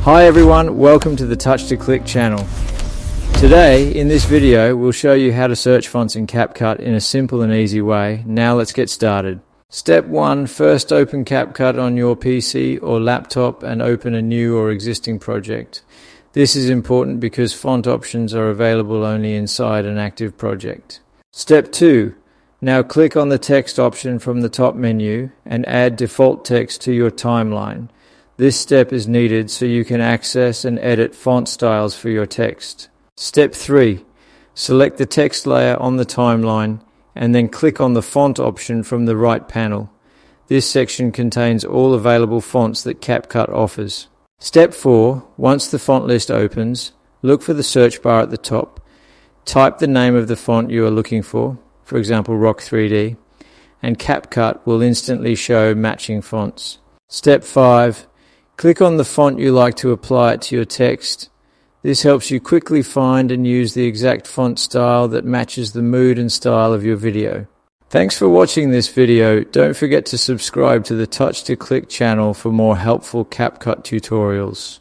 Hi everyone, welcome to the Touch to Click channel. Today, in this video, we'll show you how to search fonts in CapCut in a simple and easy way. Now let's get started. Step 1. First open CapCut on your PC or laptop and open a new or existing project. This is important because font options are available only inside an active project. Step 2. Now click on the text option from the top menu and add default text to your timeline. This step is needed so you can access and edit font styles for your text. Step 3. Select the text layer on the timeline and then click on the font option from the right panel. This section contains all available fonts that CapCut offers. Step 4. Once the font list opens, look for the search bar at the top. Type the name of the font you are looking for example Rock 3D, and CapCut will instantly show matching fonts. Step 5. Click on the font you like to apply it to your text. This helps you quickly find and use the exact font style that matches the mood and style of your video. Thanks for watching this video. Don't forget to subscribe to the Touch to Click channel for more helpful CapCut tutorials.